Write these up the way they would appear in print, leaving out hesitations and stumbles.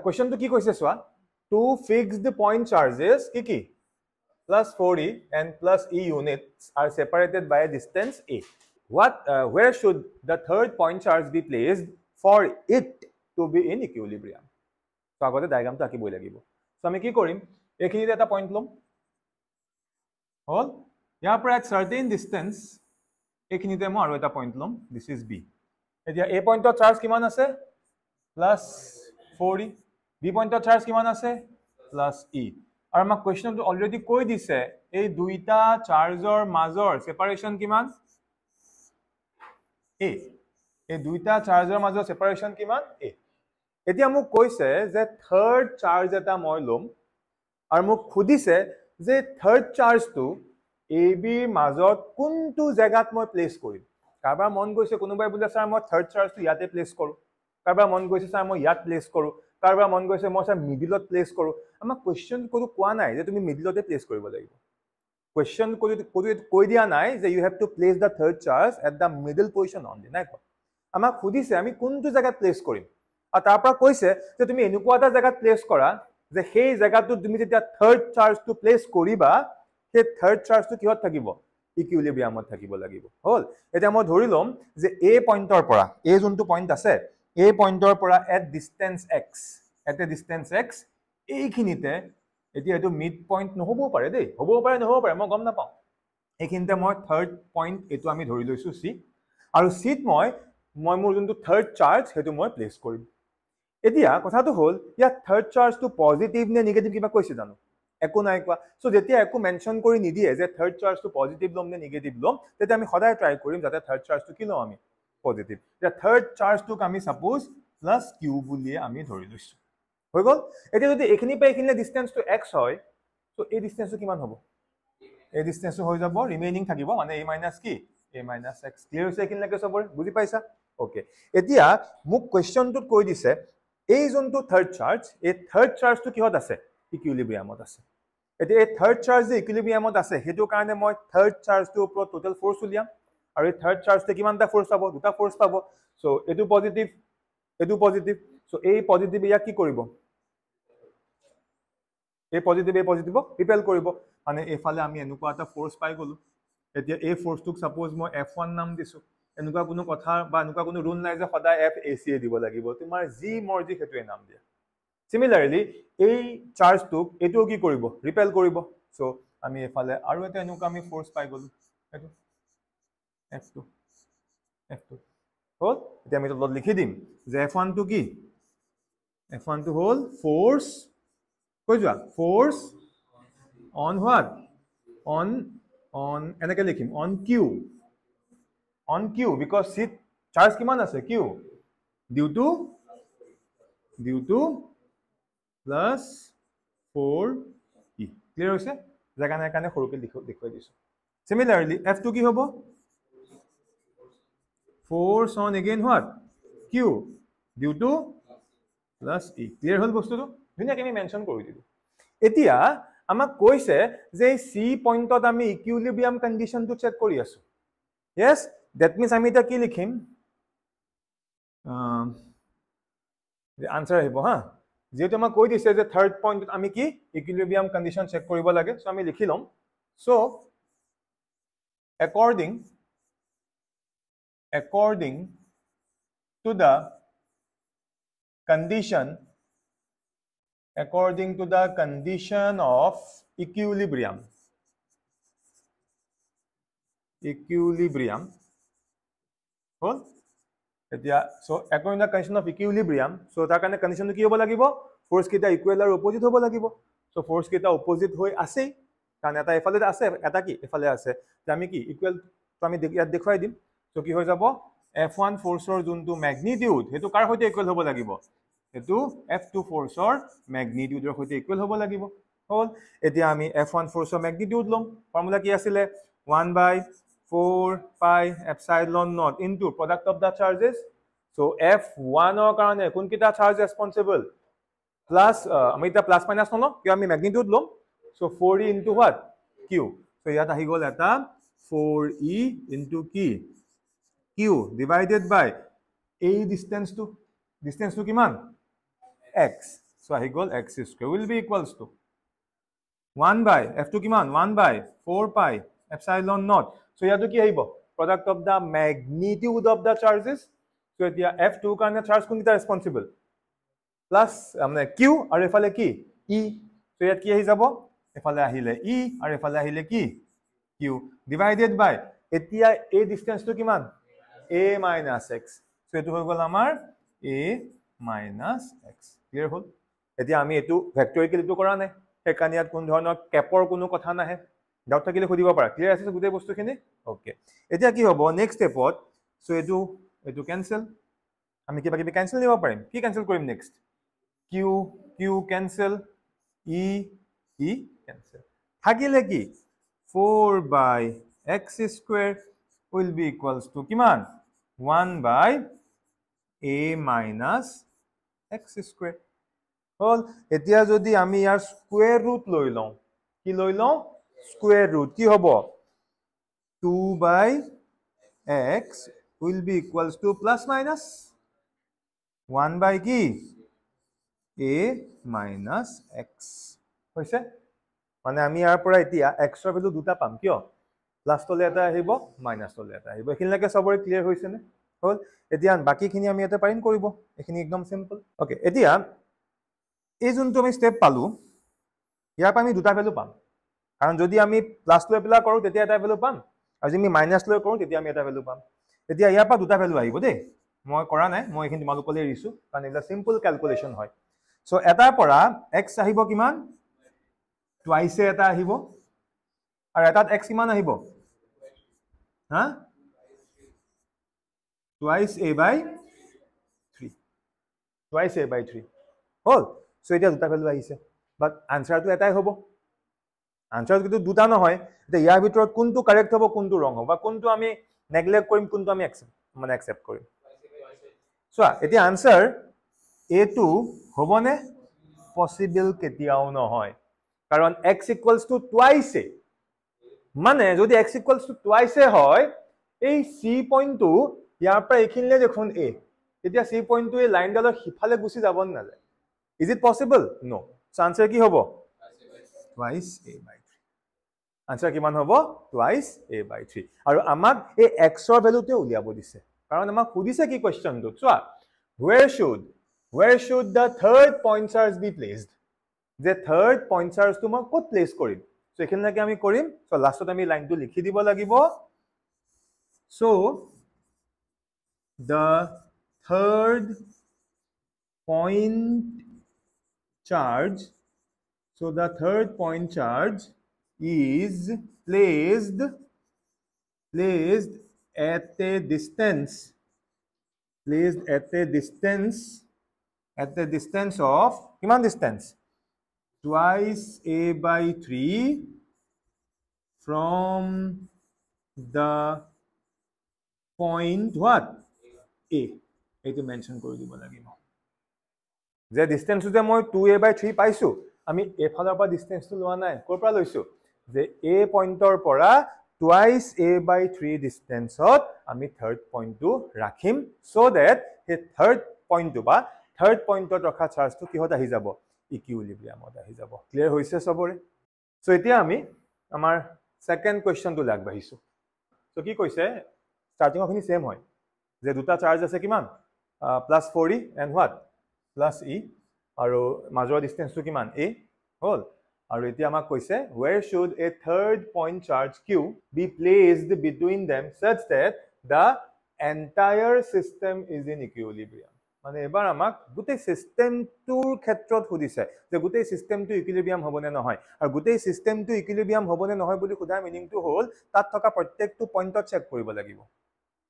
কুৱেশ্যনটো কি কৈছে চোৱা two fixed point charges কি plus 4e and plus e units are separated by a distance a. Where should the third point charge be placed for it to be in equilibrium? So আগতে ডায়াগ্ৰামটো আঁকিবই লাগিব। So আমি কি কৰিম এইখিনিতে এটা point ল'ম হল ইয়াৰ পৰা at certain distance এইখিনিতে মই আৰু এটা পইণ্ট ল'ম this is b। এতিয়া a পইণ্টৰ চাৰ্জ কিমান আছে plus 4e, b পইণ্টৰ চাৰ্জ কিমান আছে plus e। আৰু আমাক কুৱেশ্যনটো অলৰেডি কৈ দিছে এই দুইটা চাৰ্জৰ মাজৰ সেপাৰেশন কিমান a। এই দুইটা চাৰ্জৰ মাজৰ সেপাৰেশন কিমান a। এতিয়া মোক কৈছে যে থাৰ্ড চাৰ্জ এটা মই ল'ম আৰু মোক খুদিছে যে থাৰ্ড চাৰ্জটো a b মাজত কোনটো জায়গাত মই প্লেস কৰিম। কাৰবাৰ মন গৈছে কোনোবাই বোলে স্যাৰ মই থাৰ্ড চাৰ্জটো ইয়াতে প্লেস কৰো, কাৰবাৰ মন গৈছে স্যাৰ মই ইয়াত প্লেস কৰো, কাৰবাৰ মন গৈছে মই স্যাৰ মিডিলত প্লেস কৰো। আমাক কোৱেশ্চন কোনো কোৱা নাই যে তুমি মিডিলতে প্লেস কৰিব লাগিব। কোৱেশ্চন কৈ দিয়া নাই যে you have to place the third charge at the middle position only, নাই কোৱা। আমাক খুদিছে আমি কোনটো জায়গাত প্লেস কৰিম আৰু তাৰ পৰা কৈছে যে তুমি এনেকুৱা এটা জায়গাত প্লেস কৰা যে সেই জায়গাটো তুমি যেতিয়া থাৰ্ড চাৰ্জটো প্লেস কৰিবা সেই থাৰ্ড চাৰ্জটো কিহত থাকিব ইকুইলিব্ৰিয়ামত থাকিব লাগিব। হল এতিয়া মই ধৰি লম যে a পইণ্টৰ পৰা a যোনটো পইণ্ট আছে a পইণ্টৰ পৰা at distance x at A distance x এইখিনিতে এতিয়া এটো মিড পইণ্ট নহব পাৰে দেই, হ'ব পাৰে নহব পাৰে মই গম নাপাওঁ। এইখিনিতে মই থাৰ্ড পইণ্ট এটো আমি ধৰি লৈছো c আৰু c ত মই মোৰ যোনটো থাৰ্ড চাৰ্জ হেতু মই প্লেস কৰিম। এতিয়া কথাটো হল ইয়াত থাৰ্ড চাৰ্জটো পজিটিভ নে নেগেটিভ কিবা কৈছে জানো একো নাই কোৱা। সো যেতিয়া একো মেনশন কৰি নিদিয়ে যে থাৰ্ড চাৰ্জটো পজিটিভ লম নে নেগেটিভ লম তেতিয়া আমি সদায় ট্ৰাই কৰিম যাতে থাৰ্ড চাৰ্জটো কি লম আমি পজিটিভ। এতিয়া থাৰ্ড চাৰ্জটোক আমি সাপোজ প্লাস q বুলিয়ে আমি ধৰি লৈছো হৈ গল। এতিয়া যদি এখিনি পে এখিনিলে ডিসটেন্সটো x হয় সো এই ডিসটেন্সটো কিমান হ'ব এই ডিসটেন্সটো হৈ যাব ৰিমেইনিং থাকিব মানে a মাইনাস কি a মাইনাস x। ক্লিয়াৰ হৈছে এখিনিলৈকে সবৰে বুজি পাইছা ওকে। এতিয়া মোক কোৱেশ্চনটোত কৈ দিছে এই যোনটো থাৰ্ড চাৰ্জ এই থাৰ্ড চাৰ্জটো কিহত আছে ইকুইলিব্ৰিয়ামত আছে। এতিয়া এই থাৰ্ড চাৰ্জ যে ইকুইলিব্ৰিয়ামত আছে হেতু কাৰণে মই থাৰ্ড চাৰ্জটোৰ ওপৰত টোটাল ফোৰ্স উলিয়াম আৰু এই থাৰ্ড চাৰ্জতে কিমানটা ফোৰ্স পাব দুটা ফোৰ্স পাব। সো এটো পজিটিভ এটো পজিটিভ সো এই পজিটিভ ইয়াক কি কৰিব এই পজিটিভক ৰিপেল কৰিব মানে এফালে আমি এনেকুৱা এটা ফোৰ্স পাই গলো। এতিয়া এই ফোৰ্সটোক সাপোজ মই f1 নাম দিছো এনেকুৱা কোনো কথা বা এনেকুৱা কোনো ৰুল নাই যে সদায় f ac দিব লাগিব তোমাৰ যি মৰ্জি হেতুৱে নাম দিয়া। সিমিলাৰলি এই চাৰ্জটোক এটো কি কৰিব ৰিপেল কৰিব। সো আমি এফালে আৰু এটা এনেকুৱা আমি ফোৰ্স পাই গলো এটো f2 হল। এতিয়া আমি তলত লিখি দিম যে f1 টো কি f1 টো হল ফোৰ্স কৈ যোৱা ফোৰ্স অন হোৱাট অন এনেকে লিখিম on q because c charge কিমান আছে q due to plus 4e clear হৈছে জাগা নাই কাৰণে সৰুকে দেখুৱাই দিছো। সিমিলাৰলি f2 কি হ'ব force on again what q due to plus e clear হল বস্তুটো ধুনীয়াকে আমি মেনশন কৰি দিলো। এতিয়া আমাক কৈছে যে c পইণ্টত আমি ইকুইলিব্ৰিয়াম কন্ডিশনটো চেক কৰি আছো। yes that means আমি এটা কি লিখিম আনসাৰ আহিব হা যেহেতু আমাক কৈ দিছে যে থাৰ্ড পইণ্টত আমি কি ইকুইলিব্ৰিয়াম কন্ডিশন চেক কৰিব লাগে। সো আমি লিখি লম so according to the condition of equilibrium হল। এতিয়া so according to the condition of equilibrium so তাৰ কাৰণে কন্ডিশনটো কি হ'ব লাগিব ফোৰ্স কেইটা ইকুৱেল আৰু অপোজিট হ'ব লাগিব। সো ফোৰ্স কেইটা অপোজিট হৈ আছে কাৰণ এটা এফালে আছে এটা কি এফালে আছে আমি কি ইকুৱেল তো আমি ইয়াত দেখুৱাই দিম। সো কি হৈ যাব f1 ফোৰ্সৰ যোনটো ম্যাগনিটিউড হেতু কাৰ সৈতে ইকুৱেল হ'ব লাগিব হেতু f2 ফোৰ্সৰ ম্যাগনিটিউডৰ সৈতে ইকুৱেল হ'ব লাগিব হল। এতিয়া আমি f1 ফোৰ্সৰ ম্যাগনিটিউড লম ফৰ্মুলা কি আছিল 1/4 pi epsilon naught into product of the charges. So f1 ৰ কাৰণে কোন কিটা চাৰ্জ ৰেসপন্সিবল প্লাস আমি এটা প্লাস মাইনাস ন কি আমি ম্যাগনিটিউড লম। So 4e into what q so ইয়াত আহি গল এটা 4e into কি q divided by এই ডিসটেন্সটো কিমান x So ahi gol x square will be equals to 1 by f2 kiman 1 by 4 pi epsilon naught. So yato ki ahibo product of the magnitude of the charges. So etia f2 karone charge kun kita responsible plus amne q aru efale ki e. So yat ki ahi jabo efale ahile e aru efale ahile ki q divided by etia a distance to kiman a minus x. So etu hoi gol amar a minus x. Clear hol? এতিয়া আমি এটো ভেক্টৰিকেল এটো কৰা নাই হেকানি ইয়াত কোন ধৰণৰ কেপৰ কোনো কথা নাহে ডাউট থাকিলে খুদিব পাৰা ক্লিয়াৰ আছে গুটেই বস্তুখিনি ওকে এতিয়া কি হ'ব নেক্সট স্টেপত সো এটো ক্যান্সেল আমি কিবা কিবি ক্যান্সেল নিব পাৰিম কি ক্যান্সেল কৰিম next q cancel e cancel থাকিলে কি 4 by x square will be equals to কিমান 1 by a minus x square. হল এতিয়া যদি আমি ইয়াৰ স্কয়াৰ ৰুট লৈ লওঁ কি লৈ লওঁ স্কয়াৰ ৰুট কি হ'ব 2 by x will be equals to plus minus 1 by কি a minus x হৈছে মানে আমি ইয়াৰ পৰা এতিয়া x ৰ ভ্যালু দুটা পাম কিয় প্লাস তলে এটা আহিব মাইনাস তলে এটা আহিব এখিনলৈকে সবৰে ক্লিয়াৰ হৈছে নে হল এতিয়া বাকিখিনি আমি এটা পাৰিম কৰিব এখিনি একদম সিম্পল ওকে এতিয়া এই যোনটো আমি স্টেপ পালো ইয়াৰ পৰা আমি দুটা ভ্যালু পাম কাৰণ যদি আমি প্লাস লৈ পেলা কৰো তেতিয়া এটা ভ্যালু পাম আৰু যদি আমি মাইনাস লৈ কৰো তেতিয়া আমি এটা ভ্যালু পাম এতিয়া ইয়াৰ পৰা দুটা ভ্যালু আহিব দেই মই কৰা নাই মই এখিনি তোমালোকলৈ এৰিছো কাৰণ এটা সিম্পল ক্যালকুলেশন হয় সো এটাৰ পৰা x আহিব কিমান টুৱাইস এটা আহিব আৰু এটাত x কিমান আহিব হা twice a by 3 twice a by 3 hall so এটা দুটা ভ্যালু আহিছে বাট আনসারটো এটাই হ'ব আনসার কিন্তু দুটা নহয় এটা ইয়াৰ ভিতৰত কোনটো কাৰেক্ট হ'ব কোনটো ৰং হ'ব বা কোনটো আমি নেগলেক্ট কৰিম কোনটো আমি একসেপ্ট কৰিম সো এটা আনসাৰ a2 হ'বনে পসিবল কেতিয়াও নহয় কাৰণ x equals to twice a মানে যদি x equals to twice a হয় এই c পইণ্টটো ইয়াৰ পৰা এখিনলে দেখোন a এতিয়া c পইণ্টটো এই লাইনডালৰ হিফালে গুছি যাব নাযায় Is it possible? No. So answer কি হ'ব? Twice a by 3. Answer কিমান হ'ব? Twice a by 3. আৰু আমাক এই x ৰ ভ্যালুতে উলিয়াব দিছে। কাৰণ আমাক সুধিছে কি কোৱেশ্চনটো? চোৱা, where should the third point charge be placed? The third point charge টো মই ক'ত প্লেস কৰিম? সো এখিনলৈকে আমি কৰিম। সো লাষ্টত আমি লাইনটো লিখি দিব লাগিব। So the third point charge, so the third point charge is placed at a distance of kiman distance twice a by 3 from the point what a এইটো মেনশন কৰি দিব লাগিব যে ডিসটেন্স যে মই 2a by 3 পাইছো আমি এফালৰ পৰা ডিসটেন্সটো লোৱা নাই কোৰ পৰা লৈছো যে a পইণ্টৰ পৰা twice a by 3 ডিসটেন্সত আমি থাৰ্ড পইণ্টটো ৰাখিম সো দ্যাট হে থাৰ্ড পইণ্টটো বা থাৰ্ড পইণ্টত ৰখা চাৰ্জটো কিহত আহি যাব ইকুইলিব্ৰিয়ামত আহি যাব ক্লিয়াৰ হৈছে সবৰে সো এতিয়া আমি আমাৰ সেকেন্ড কোৱেশ্চনটো লাগবাহিছো সো কি কৈছে স্টাৰ্টিংখিনি সেম হয় যে দুটা চাৰ্জ আছে কিমান plus 4e and what plus e আৰু মাজৰ ডিসটেন্সটো কিমান a হল আৰু এতিয়া আমাক কৈছে where should a third point charge q be placed between them such that the entire system is in equilibrium মানে এবাৰ আমাক গোটেই সিস্টেমটোৰ ক্ষেত্ৰত সুধিছে যে গোটেই সিস্টেমটো ইকুইলিব্ৰিয়াম হ'বনে নহয় আৰু গোটেই সিস্টেমটো ইকুইলিব্ৰিয়াম হ'বনে নহয় বুলি খুদাৰ মিনিংটো হ'ল তাত থকা প্ৰত্যেকটো পইণ্টত চেক কৰিব লাগিব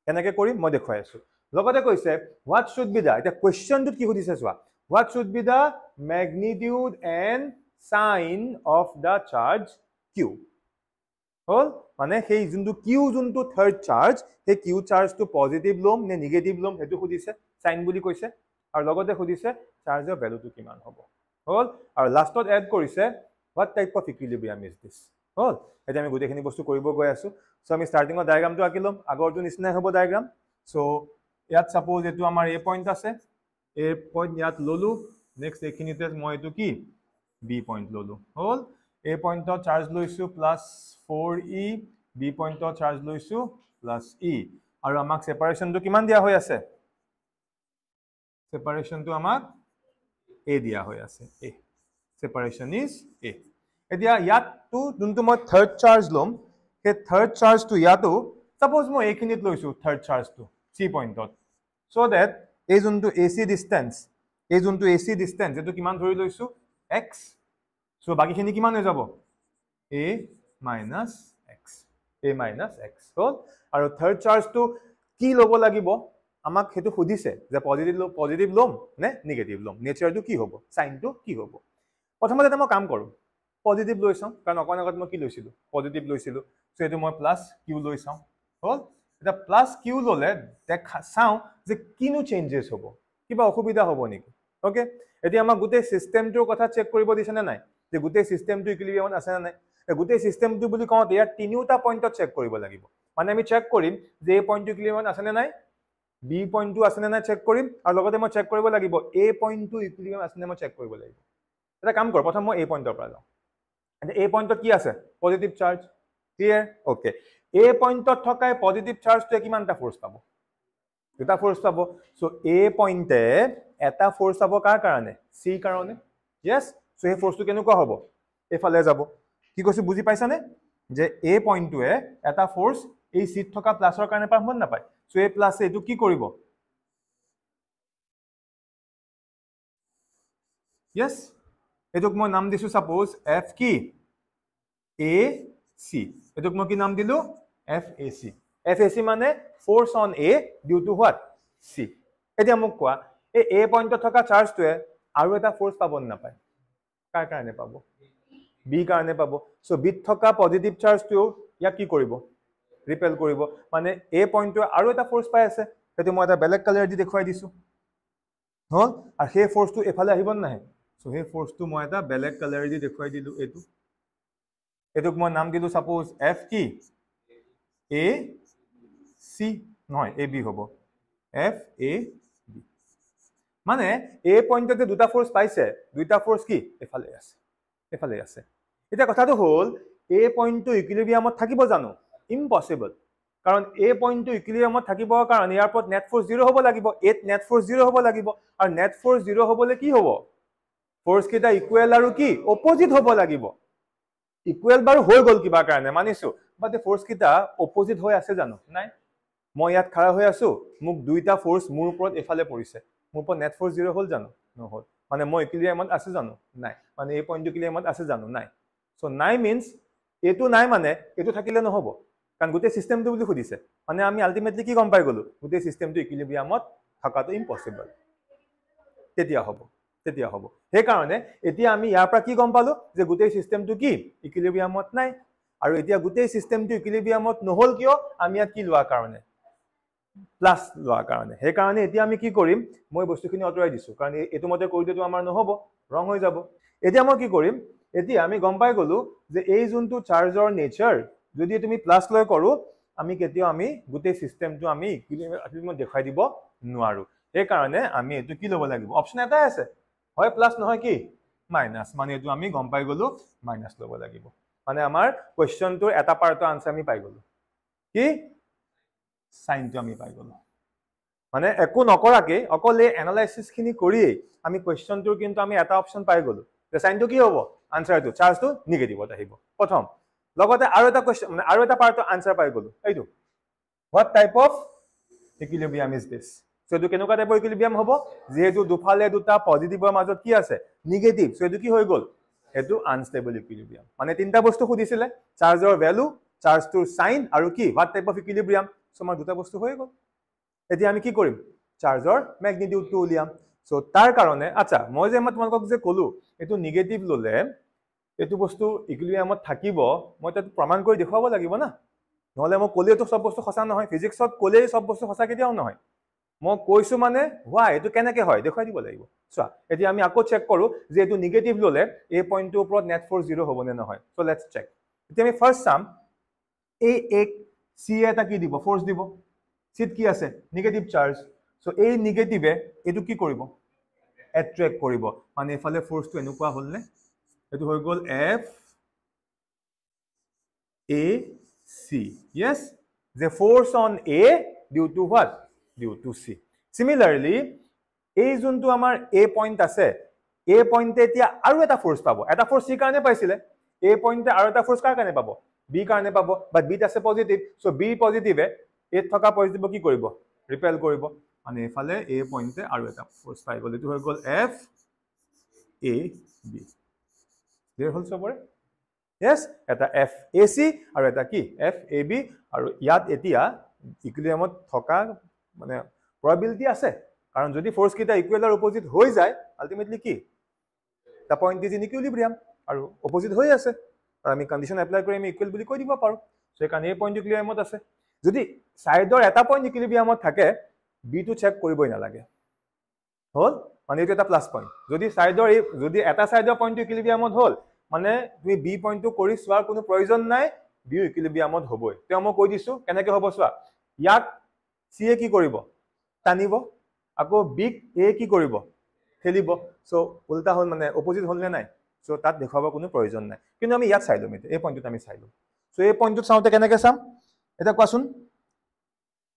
কেনেকৈ কৰিম মই দেখুৱাই আছো লগতে কৈছে what should be the এটা কোৱেশ্চনটোত কি সুধিছে চোৱা what should be the magnitude and sign of the charge q হল মানে সেই যোনটো q যোনটো থাৰ্ড চাৰ্জ সেই q চাৰ্জটো পজিটিভ লম নে নেগেটিভ লম হেতু সুধিছে সাইন বুলি কৈছে আৰু লগতে সুধিছে চাৰ্জৰ ভ্যালুটো কিমান হ'ব হল আৰু লাষ্টত এড কৰিছে what type of equilibrium is this হল এটা আমি গোটেইখিনি বস্তু কৰিব গৈ আছো সো আমি স্টাৰ্টিংৰ ডায়াগ্ৰামটো আঁকিলম আগৰটো নিচিনাই হ'ব ডায়াগ্ৰাম সো ইয়াত সাপোজ এটো আমাৰ a পইণ্ট আছে a পইণ্ট ইয়াত ললো নেক্সট এইখিনিতে মই এইটো কি বি পইণ্ট ল'লোঁ হ'ল এ পইণ্টত চাৰ্জ লৈছোঁ প্লাছ 4e বি পইণ্টত চাৰ্জ লৈছোঁ প্লাছ ই আৰু আমাক ছেপাৰেশ্যনটো কিমান দিয়া হৈ আছে ছেপাৰেশ্যনটো আমাক এ দিয়া হৈ আছে এ ছেপাৰেশ্যন ইজ এ এতিয়া ইয়াতটো যোনটো মই থাৰ্ড চাৰ্জ ল'ম সেই থাৰ্ড চাৰ্জটো ইয়াতো সাপোজ মই এইখিনিত লৈছোঁ থাৰ্ড চাৰ্জটো চি পইণ্টত চ' ডেট এই যোনটো এ চি ডিষ্টেঞ্চ এইটো কিমান ধৰি লৈছোঁ এক্স চ' বাকীখিনি কিমান হৈ যাব এ মাইনাছ এক্স হ'ল আৰু থাৰ্ড চাৰ্জটো কি ল'ব লাগিব আমাক সেইটো সুধিছে যে পজিটিভ ল'ম নে নিগেটিভ ল'ম নেচাৰটো কি হ'ব চাইনটো কি হ'ব প্ৰথমতে এটা মই কাম কৰোঁ পজিটিভ লৈ চাওঁ কাৰণ অকণ আগত মই কি লৈছিলোঁ পজিটিভ লৈছিলোঁ চ' এইটো মই প্লাছ কিউ লৈ চাওঁ হ'ল এতিয়া প্লাছ কিউ ল'লে চাওঁ যে কিনো চেঞ্জেছ হ'ব কিবা অসুবিধা হ'ব নেকি অ'কে এতিয়া আমাক গোটেই চিষ্টেমটোৰ কথা চেক কৰিব দিছেনে নাই যে গোটেই চিষ্টেমটো ইকুইলিব্ৰিয়ামত আছে নে নাই গোটেই চিষ্টেমটো বুলি কওঁতে ইয়াত তিনিওটা পইণ্টত চেক কৰিব লাগিব মানে আমি চেক কৰিম যে এই পইণ্টটো ইকুইলিব্ৰিয়ামত আছেনে নাই বি পইণ্টটো আছেনে নাই চেক কৰিম আৰু লগতে মই চেক কৰিব লাগিব এ পইণ্টটো ইকুইলিব্ৰিয়াম আছেনে মই চেক কৰিব লাগিব এটা কাম কৰোঁ প্ৰথম মই এই পইণ্টৰ পৰা যাওঁ এই পইণ্টত কি আছে পজিটিভ চাৰ্জ ক্লিয়াৰ অ'কে এই পইণ্টত থকা পজিটিভ চাৰ্জটোৱে কিমানটা ফ'ৰ্চ পাব দুটা ফ'ৰ্চ পাব চ' এ পইণ্টে এটা ফ'ৰ্চ পাব কাৰ কাৰণে চিৰ কাৰণে য়েছ চ' সেই ফ'ৰ্চটো কেনেকুৱা হ'ব এইফালে যাব কি কৈছোঁ বুজি পাইছানে যে এ পইণ্টটোৱে এটা ফ'ৰ্চ এই চিত থকা প্লাছৰ কাৰণে পাব নাপায় চ' এই প্লাছে এইটো কি কৰিব য়েছ এইটোক মই নাম দিছোঁ ছাপোজ এফ কি এ চি এইটোক মই কি নাম দিলোঁ এফ এ চি মানে force on A due to what C এতিয়া মোক কোৱা এই এ পইণ্টত থকা চাৰ্জটোৱে আৰু এটা ফ'ৰ্চ পাব নাপায় কাৰ কাৰণে পাব বি কাৰণে পাব চ' বিত থকা পজিটিভ চাৰ্জটোৱেও ইয়াক কি কৰিব ৰিপেল কৰিব মানে এ পইণ্টটোৱে আৰু এটা ফ'ৰ্চ পাই আছে সেইটো মই এটা বেলেগ কালাৰ দি দেখুৱাই দিছোঁ হ'ল আৰু সেই ফ'ৰ্চটো এইফালে আহিব নাহে চ' সেই ফ'ৰ্চটো মই এটা বেলেগ কালাৰ দি দেখুৱাই দিলোঁ এইটোক মই নাম দিলোঁ ছাপোজ এফ কি এ চি নহয় এ বি হ'ব এফ এ বি মানে এ পইণ্টতে দুটা ফ'ৰ্চ পাইছে দুইটা ফ'ৰ্চ কি এইফালে আছে এতিয়া কথাটো হ'ল এ পইণ্টটো ইকুইলিব্ৰিয়ামত থাকিব জানো ইম্পচিবল কাৰণ এ পইণ্টটো ইকুইলিব্ৰিয়ামত থাকিবৰ কাৰণে ইয়াৰ ওপৰত নেট ফ'ৰ্চ 0 হ'ব লাগিব এত নেট ফ'ৰ্চ 0 হ'ব লাগিব আৰু নেট ফ'ৰ্চ 0 হ'বলৈ কি হ'ব ফ'ৰ্চ কেইটা ইকুৱেল আৰু কি অপজিট হ'ব লাগিব ইকুৱেল বাৰু হৈ গ'ল কিবা কাৰণে মানিছোঁ বাট এই ফ'ৰ্চ কেইটা অপজিট হৈ আছে জানো নাই মই ইয়াত খাৰা হৈ আছোঁ মোক দুইটা ফ'ৰ্চ মোৰ ওপৰত এফালে পৰিছে মোৰ ওপৰত নেট ফ'ৰ্চ 0 হ'ল জানো নহ'ল মানে মই ইকুইলিব্ৰিয়ামত আছে জানো নাই মানে এই পইণ্টটো ইকুইলিব্ৰিয়ামত আছে জানো নাই চ' নাই মিনছ এইটো নাই মানে এইটো থাকিলে নহ'ব কাৰণ গোটেই চিষ্টেমটো বুলি সুধিছে মানে আমি আল্টিমেটলি কি গম পাই গ'লোঁ গোটেই চিষ্টেমটো ইকুইলিব্ৰিয়ামত থকাটো ইম্পচিবল তেতিয়া হ'ব সেইকাৰণে এতিয়া আমি ইয়াৰ পৰা কি গম পালোঁ যে গোটেই চিষ্টেমটো কি ইকুইলিব্ৰিয়ামত নাই আৰু এতিয়া গোটেই চিষ্টেমটো ইকুইলিব্ৰিয়ামত নহ'ল কিয় আমি ইয়াত কি লোৱাৰ কাৰণে প্লাছ লোৱাৰ কাৰণে সেইকাৰণে এতিয়া আমি কি কৰিম মই বস্তুখিনি আঁতৰাই দিছোঁ কাৰণ এইটো মতে কৰিলেতো আমাৰ নহ'ব ৰং হৈ যাব এতিয়া মই কি কৰিম এতিয়া আমি গম পাই গ'লোঁ যে এই যোনটো চাৰ্জৰ নেচাৰ যদি তুমি প্লাছ লৈ কৰোঁ আমি কেতিয়াও আমি গোটেই চিষ্টেমটো আমি ইকুইলিব্ৰিয়ামত দেখুৱাই দিব নোৱাৰোঁ সেইকাৰণে আমি এইটো কি ল'ব লাগিব অপশ্যন এটাই আছে হয় প্লাছ নহয় কি মাইনাছ মানে এইটো আমি গম পাই গ'লোঁ মাইনাছ ল'ব লাগিব মানে আমাৰ কুৱেশ্যনটোৰ এটা পাৰ্টৰ আনচাৰ আমি পাই গ'লোঁ কি চাইনটো আমি পাই গ'লোঁ মানে একো নকৰাকৈ অকল এই এনালাইচিছখিনি কৰিয়েই আমি কুৱেশ্যনটোৰ কিন্তু আমি এটা অপশ্যন পাই গ'লোঁ যে চাইনটো কি হ'ব আনচাৰটো চাৰ্জটো নিগেটিভত আহিব প্ৰথম লগতে আৰু এটা কুৱেশ্যন মানে আৰু এটা পাৰ্টৰ আনচাৰ পাই গ'লোঁ এইটো what type of equilibrium is this so' এইটো কেনেকুৱা টাইপৰ ইকুইলিব্ৰিয়াম হ'ব যিহেতু দুফালে দুটা পজিটিভৰ মাজত কি আছে নিগেটিভ চ' এইটো কি হৈ গ'ল এইটো আনষ্টেবল ইকুইলিব্ৰিয়াম মানে তিনিটা বস্তু সুধিছিলে চাৰ্জৰ ভেলু চাৰ্জটোৰ চাইন আৰু কি হোৱাট টাইপ অফ ইকুইলিব্ৰিয়াম চ' আমাৰ দুটা বস্তু হৈ গ'ল এতিয়া আমি কি কৰিম চাৰ্জৰ মেগনিটিউডটো উলিয়াম চ' তাৰ কাৰণে আচ্ছা মই যে তোমালোকক যে ক'লোঁ এইটো নিগেটিভ ল'লে এইটো বস্তু ইকুইলিব্ৰিয়ামত থাকিব মই তাত প্ৰমাণ কৰি দেখুৱাব লাগিব না নহ'লে মই ক'লেইতো চব বস্তু সঁচা নহয় ফিজিক্সত ক'লেই চব বস্তু সঁচা কেতিয়াও নহয় মই কৈছোঁ মানে হোৱা এইটো কেনেকৈ হয় দেখুৱাই দিব লাগিব চোৱা এতিয়া আমি আকৌ চেক কৰোঁ যে এইটো নিগেটিভ ল'লে এই পইণ্টটোৰ ওপৰত নেট ফ'ৰ্চ 0 হ'বনে নহয় চ' লেটছ চেক এতিয়া আমি ফাৰ্ষ্ট চাম এই এক চি এটা কি দিব ফ'ৰ্চ দিব চিত কি আছে নিগেটিভ চাৰ্জ চ' এই নিগেটিভে এইটো কি কৰিব এট্ৰেক্ট কৰিব মানে এফালে ফোৰ্সটো এনেকুৱা হল নে এটো হৈ গল F A C yes the force on A due to what due to C similarly এই যোনটো আমাৰ A point আছে A point এতিয়া আৰু এটা ফোৰ্স পাব এটা ফোৰ্স C কাৰণে পাইছিলে A point আৰু এটা ফোৰ্স কাৰ কাৰণে পাব B কাৰণে পাব বাট B আছে পজিটিভ সো B পজিটিভে A থকা পজিটিভ কি কৰিব ৰিপেল কৰিব মানে এফালে A পইণ্টে আৰু এটা ফোৰ্স পাই গল এটো হৈ গল F A B ক্লিয়াৰ হল সবৰে yes এটা F A C আৰু এটা কি F A B আৰু ইয়াত এতিয়া ইকুইলিব্ৰিয়ামত থকা মানে প্ৰবাবিলিটি আছে কাৰণ যদি ফোৰ্স কিটা ইকুৱেল আৰু অপোজিট হৈ যায় আলটিমেটলি কি দা পইণ্ট ইজ ইন ইকুইলিব্ৰিয়াম আৰু অপোজিট হৈ আছে আৰু আমি কন্ডিশন এপ্লাই কৰি আমি ইকুৱেল বুলি কৈ দিব পাৰো সো কাৰণ এই পইণ্ট ইকুইলিব্ৰিয়ামত আছে যদি সাইডৰ এটা পইণ্ট ইকুইলিব্ৰিয়ামত থাকে বি টু চেক কৰিবই নালাগে হল মানে এটা এটা প্লাস পইণ্ট যদি সাইডৰ যদি এটা সাইডৰ পইণ্ট ইকুইলিব্ৰিয়ামত হল মানে তুমি বি পইণ্টটো কৰি চোৱাৰ কোনো প্ৰয়োজন নাই বি ইকুইলিব্ৰিয়ামত হ'বই তেও মই কৈ দিছো কেনেকৈ হ'ব চোৱা ইয়াক সি এ কি কৰিব টানিব আকৌ বি এ কি কৰিব ঠেলিব সো উল্টা হল মানে অপোজিট হল নে নাই সো তাত দেখাব কোনো প্ৰয়োজন নাই কিন্তু আমি ইয়াত চাই লম এই পইণ্টটো আমি চাই লম সো এই পইণ্টটো চাওঁতে কেনেকৈ চাম এটা কোৱাচোন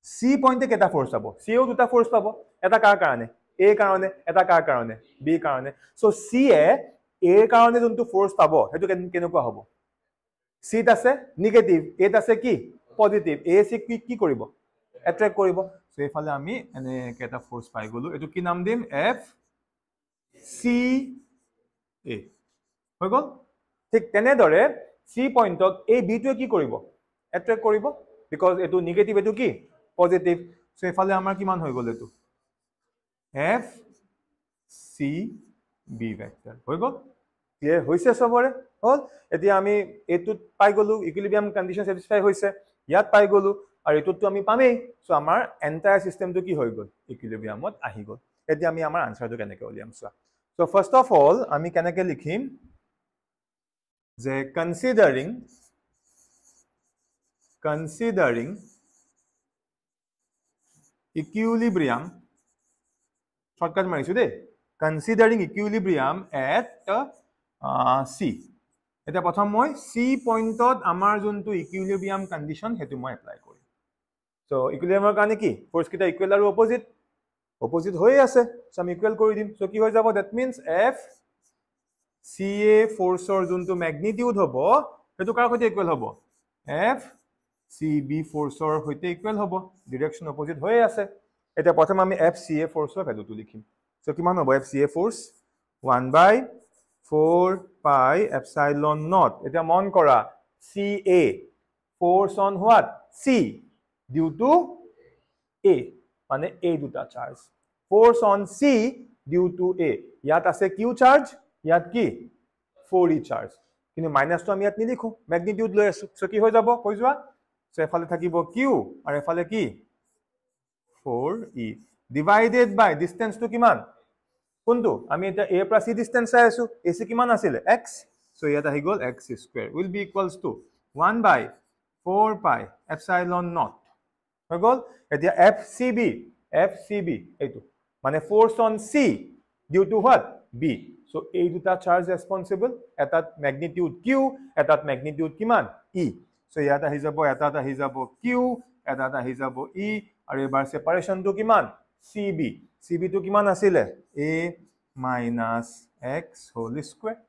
সি পইণ্টে কেটা ফোৰ্স পাব সিও দুটা ফোৰ্স পাব এটা কাৰ কাৰণে এ কাৰণে এটা কাৰ কাৰণে বি কাৰণে সো সি এ এৰ কাৰণে যোনটো ফোৰ্স পাব হেতু কেনেকুৱা হ'ব সিত আছে নেগেটিভ এত আছে কি পজিটিভ এ সি কি কৰিব এট্ৰেক্ট কৰিব সো এফালে আমি এনে কেটা ফোর্স পাই গলো এটো কি নাম দিম F C A হৈ গল ঠিক তেনেদৰে সি পইণ্টক এই বি টোৱে কি কৰিব এট্ৰেক্ট কৰিব বিকজ এটো নেগেটিভ এটো কি পজিটিভ সো এফালে আমাৰ কিমান হৈ গল এটো F C B ভেক্টৰ হৈ গল ক্লিয়াৰ হৈছে সবৰে হল এতিয়া আমি এটুত পাই গলো ইকুইলিব্ৰিয়াম কন্ডিশন স্যাটিসফাই হৈছে ইয়াত পাই গলো আৰু এটুত আমি পামেই সো আমাৰ এন্টায়াৰ সিস্টেমটো কি হৈ গল ইকুইলিব্ৰিয়ামত আহি গল এতিয়া আমি আমাৰ আনসাৰটো কেনেকৈ উলিয়াম চোৱা সো ফার্স্ট অফ অল আমি কেনেকৈ লিখিম যে considering equilibrium shortcut marisu de considering equilibrium at C eta prothom moi C point ot amar juntu equilibrium condition hetu moi apply kori so equilibrium kane ki force kita equal aru opposite hoye ase so am equal kori dim so ki hoy jabo that means F CA force or juntu magnitude hobo hetu kar hoite equal hobo F CB force or hoite equal hobo direction opposite hoye ase eta prothom ami FCA force or value tu likhim so kiman hobo FCA force 1/4 pi epsilon naught eta mon kora CA force on what C due to A mane A duta charge force on C due to A yat ase Q charge yat ki 4E charge কিন্তু মাইনাসটো আমি ইয়াত নিলিখো magnitude লৈ আছো so কি হৈ যাব কই যোৱা সো এফালে থাকিব Q আৰু এফালে কি 4E divided by distance to কিমান কোনটো আমি এটা A plus C distance চাই আছো AC কিমান আছিল x সো ইয়াত আহি গল x square will be equals to 1/4 pi epsilon naught হৈ গল এতিয়া FCB এইটো মানে force on C due to what B so এই দুটা চার্জ রেসপন্সিবল এটাত ম্যাগনিটিউড Q এটাত ম্যাগনিটিউড কিমান E so ইয়াত আহি যাব এটাত আহি যাব Q এটাত আহি যাব E আৰু এবাৰ সেপারেশনটো কিমান CB টো কিমান আছিল A minus x whole square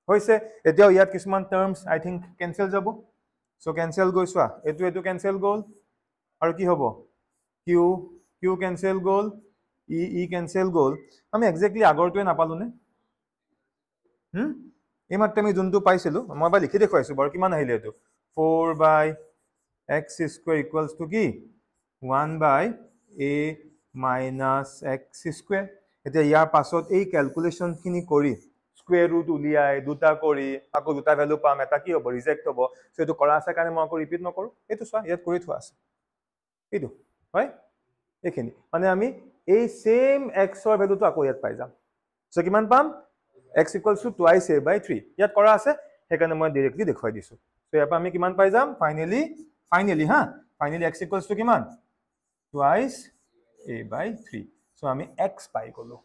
হৈছে এতিয়া ইয়াত কিছুমান টার্মস আই থিংক ক্যান্সেল যাব so ক্যান্সেল গৈছোৱা এটো ক্যান্সেল গল আৰু কি হ'ব Q ক্যান্সেল গল E ক্যান্সেল গল আমি এক্স্যাক্টলি আগৰটোৱে নাপালো নে এই মাত্ৰ আমি যোনটো পাইছিলো মই বা লিখি দেখুৱাইছো বাৰু কিমান আহিলে এটো 4/x square equals to কি 1/a minus x square এতিয়া ইয়াৰ পাছত এই ক্যালকুলেশন খিনি কৰি স্কয়াৰ ৰুট উলিয়াই দুটা কৰি আকৌ দুটা ভ্যালু পাম এটা কি হ'ব ৰিজেক্ট হ'ব সো এটো কৰা আছে কাৰণে মই আকৌ ৰিপিট নকৰো এটো চোৱা ইয়াত কৰি থোৱা আছে এটো হয় এখিনি মানে আমি এই সেম x ৰ ভ্যালুটো আকৌ ইয়াত পাই যাম সো কিমান পাম x equals to twice a by 3 ইয়াত কৰা আছে হেকাৰণে মই ডাইৰেক্টলি দেখুৱাই দিছো সো ইয়াত আমি কিমান পাই যাম ফাইনালি x equals to কিমান twice a by 3 সো আমি x পাই গলো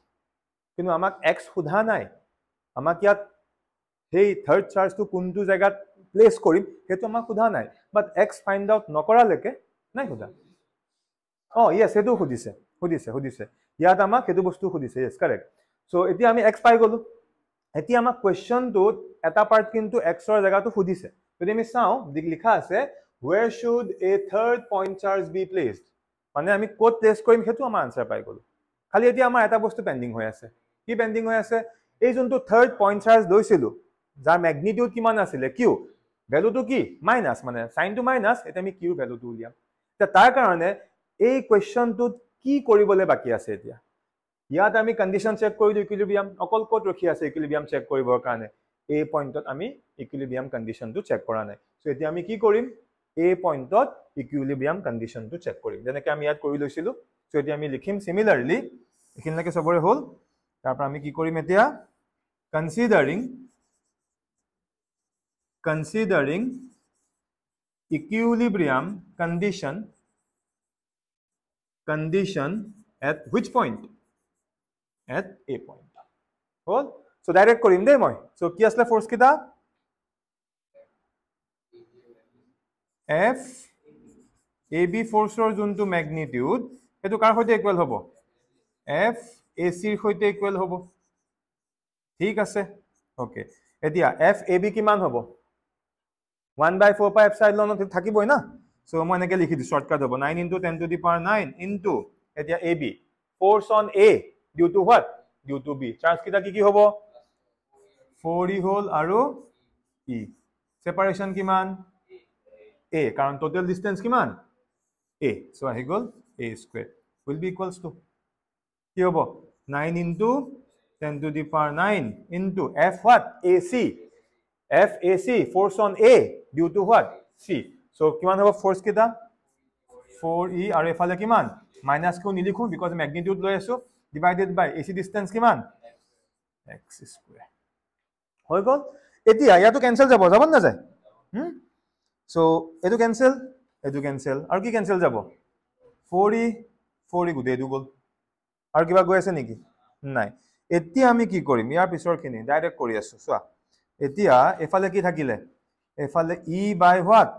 কিন্তু আমাক x সোধা নাই আমাক ইয়াত সেই থাৰ্ড চাৰ্জটো কোনটো জায়গাত প্লেস কৰিম হেতু আমাক সোধা নাই বাট x ফাইন্ড আউট নকৰালৈকে নাই সোধা yes হেতু সুধিছে ইয়াত আমাক হেতু বস্তু সুধিছে yes correct so এতিয়া আমি x পাই গলো এতিয়া আমাক কোৱেশ্চনটোত এটা পাৰ্ট কিন্তু x ৰ জায়গাটো সুধিছে যদি আমি চাও লিখা আছে where should a third point charge be placed মানে আমি কোড প্লেস কৰিম হেতু আমাৰ আনসাৰ পাই গলো খালি এতিয়া আমাৰ এটা বস্তু পেন্ডিং হৈ আছে কি পেন্ডিং হৈ আছে এই যোনটো থাৰ্ড পইণ্ট চাৰ্জ লৈছিলো যাৰ ম্যাগনিটিউড কিমান আছিল q ভ্যালুটো কি মাইনাস মানে সাইনটো মাইনাস এটা আমি q ভ্যালুটো উলিয়াম তা তাৰ কাৰণে এই কোৱেশ্চনটোত কি কৰিবলৈ বাকি আছে এতিয়া ইয়াত আমি কন্ডিশন চেক কৰি দিও ইকুইলিব্ৰিয়াম অকল কোড ৰখি আছে ইকুইলিব্ৰিয়াম চেক কৰিবৰ কাৰণে এই পইণ্টত আমি ইকুইলিব্ৰিয়াম কন্ডিশনটো চেক কৰা নাই সো এতিয়া আমি কি কৰিম এই পইণ্টত ইকুইলিব্ৰিয়াম কন্ডিশনটো চেক কৰিম যেনেকৈ আমি ইয়াত কৰি লৈছিলো সো এতিয়া আমি লিখিম সিমিলাৰলি এখিনলৈকে সবৰে হল তাৰ পৰা আমি কি কৰিম এতিয়া considering equilibrium condition at which point at a point hol so direct korim dei moi so ki asle force kita f ab force or juntu magnitude etu kar hoite equal hobo f ac r hoite equal hobo ঠিক আছে okay এতিয়া f ab কিমান হ'ব 1/4 pi epsilon থাকিবই না so মই এনেকে লিখি দিছো শর্টকাট হ'ব 9 into 10 to the power 9 into এতিয়া ab force on a due to what due to b charge কিটা কি হ'ব 4e হল আৰু e সেপাৰেশন কিমান a কাৰণ টোটাল ডিসটেন্স কিমান a সো আহি গল a square will be equals to কি হ'ব 9 into 10 to the power 9 into f what ac FAC force on A due to what C so কিমান হ'ব force কিটা 4e আৰু এফালে কিমান মাইনাস কিউ নিলিখো because magnitude লৈ আছো divided by AC distance কিমান x square হৈ গল এতিয়া ইয়াটো ক্যান্সেল যাব না যায় so এটো ক্যান্সেল আৰু কি ক্যান্সেল যাব 4e গুটে এটো গল আৰু কিবা গৈ আছে নেকি নাই এতিয়া আমি কি কৰিম ইয়াৰ পিছৰখিনি ডাইৰেক্ট কৰি আছো চোৱা এতিয়া এফালে কি থাকিলে এফালে e by what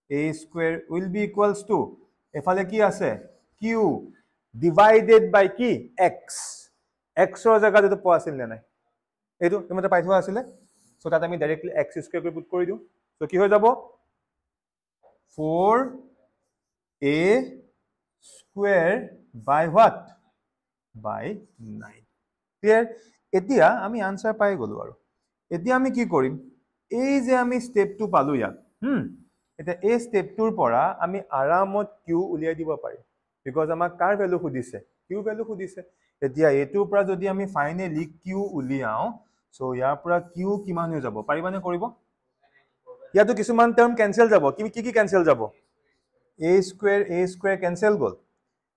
a square will be equals to এফালে কি আছে q divided by কি x ৰ জায়গাত এটো পোৱা আছিল নাই এটো তুমি পাই থোৱা আছিল সো তাত আমি ডাইৰেক্টলি x square কৰি পুট কৰি দিও সো কি হৈ যাব 4a square by what by 9 clear এতিয়া আমি আনসাৰ পাই গলো আৰু এতিয়া আমি কি কৰিম এই যে আমি স্টেপটো পালো ইয়াত এটা এই স্টেপটোৰ পৰা আমি আৰামত কিউ উলিয়াই দিব পাৰিম বিকজ আমাক কাৰ ভ্যালু খুদিছে কিউ ভ্যালু খুদিছে এতিয়া এটোৰ পৰা যদি আমি ফাইনালি কিউ উলিয়াও সো ইয়াৰ পৰা কিউ কিমান হৈ যাব পাৰিবানে কৰিব ইয়াতো কিছুমান টার্ম ক্যান্সেল যাব কি ক্যান্সেল যাব a square ক্যান্সেল গল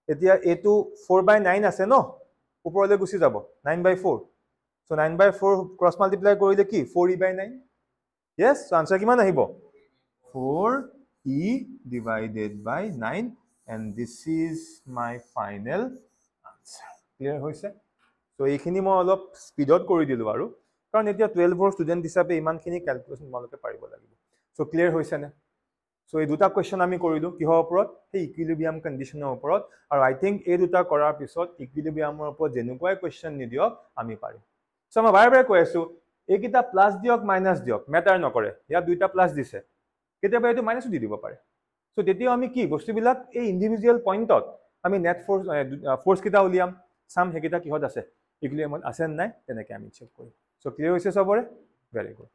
এতিয়া এটো 4/9 আছে ন উপৰলৈ গুছি যাব 9/4 so 9/4 cross multiply কৰিলে কি 4e/9 yes so answer কিমান আহিব 4e divided by 9 and this is my final answer clear হৈছে so এইখিনি মই অলপ স্পিডত কৰি দিলো আৰু কাৰণ এতিয়া 12 ৰ ষ্টুডেন্ট হিচাপে ইমানখিনি ক্যালকুলেশন তোমালোকে পাৰিব লাগিব so clear হৈছে নে so এই দুটা কোৱেশ্চন আমি কৰিলো কিহৰ ওপৰত এই ইকুইলিব্ৰিয়াম কন্ডিশনৰ ওপৰত আৰু আই থিংক এই দুটা কৰাৰ পিছত ইকুইলিব্ৰিয়ামৰ ওপৰত যেনেকুৱাই কোৱেশ্চন নিদিয়ক আমি পাৰিম সো মই বাৰে বাৰে কৈ আছো এইকিটা প্লাস দিয়ক মাইনাস দিয়ক মেটাৰ নকৰে ইয়া দুইটা প্লাস দিছে কেতিয়াবা এটো মাইনাসও দি দিব পাৰে সো তেতিয়া আমি কি বস্তুবিলাক এই ইন্ডিভিজুৱেল পইণ্টত আমি নেট ফোৰ্স কিটা উলিয়াম সাম হেকিটা কিহত আছে ইকুইলিব্ৰিয়ামত আছে নাই তেনেকৈ আমি চেক কৰিম সো ক্লিয়াৰ হৈছে সবৰে ভেৰি গুড